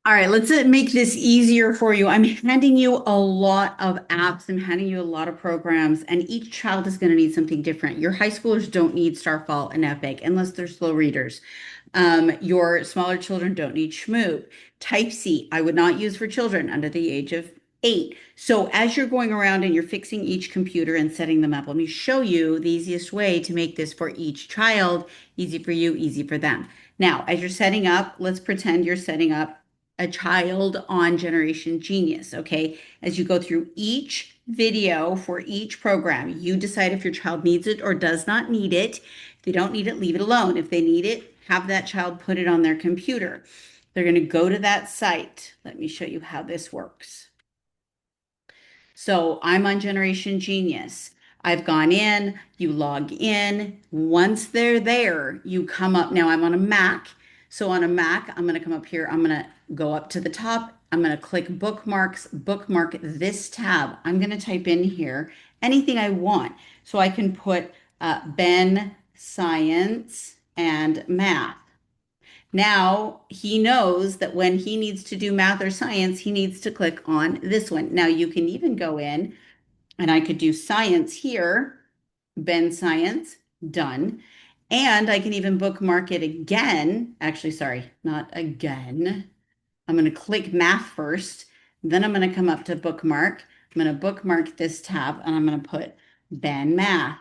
All right, let's make this easier for you. I'm handing you a lot of apps. I'm handing you a lot of programs, and each child is going to need something different. Your high schoolers don't need Starfall and Epic unless they're slow readers. Your smaller children don't need Schmoop. Type C, I would not use for children under the age of 8. So as you're going around and you're fixing each computer and setting them up, let me show you the easiest way to make this for each child, easy for you, easy for them. Now, as you're setting up, let's pretend you're setting up a child on Generation Genius, okay? As you go through each video for each program, you decide if your child needs it or does not need it. If they don't need it, leave it alone. If they need it, have that child put it on their computer. They're going to go to that site. Let me show you how this works. So I'm on Generation Genius. I've gone in, you log in. Once they're there, you come up. Now I'm on a Mac. So on a Mac, I'm going to come up here. I'm going to go up to the top. I'm going to click bookmarks, bookmark this tab. I'm going to type in here anything I want. So I can put Ben, science, and math. Now he knows that when he needs to do math or science, he needs to click on this one. Now you can even go in and I could do science here, Ben Science, done. And I can even bookmark it again. Actually, sorry, not again. I'm going to click math first. Then I'm going to come up to bookmark. I'm going to bookmark this tab and I'm going to put Ben Math.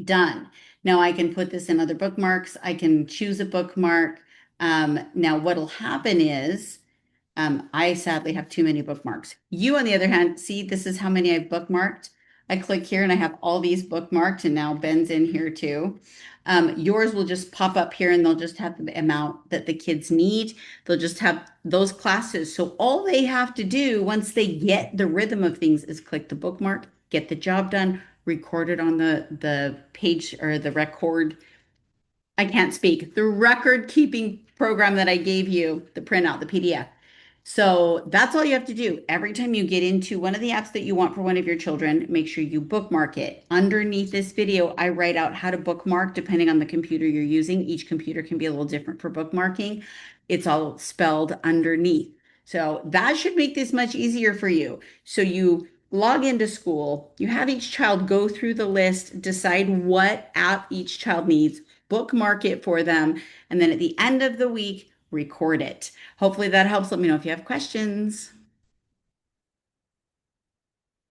Done. Now I can put this in other bookmarks. I can choose a bookmark. Now what'll happen is I sadly have too many bookmarks. You, on the other hand, see, this is how many I've bookmarked. I click here and I have all these bookmarked, and now Ben's in here too. Yours will just pop up here and they'll just have the amount that the kids need. They'll just have those classes. So all they have to do once they get the rhythm of things is click the bookmark, get the job done, record it on the page or the record. I can't speak. The record keeping program that I gave you, the printout, the PDF. So that's all you have to do. Every time you get into one of the apps that you want for one of your children, make sure you bookmark it. Underneath this video, I write out how to bookmark depending on the computer you're using. Each computer can be a little different for bookmarking. It's all spelled underneath. So that should make this much easier for you. So you log into school, you have each child go through the list, decide what app each child needs, bookmark it for them, and then at the end of the week, record it. Hopefully that helps. Let me know if you have questions.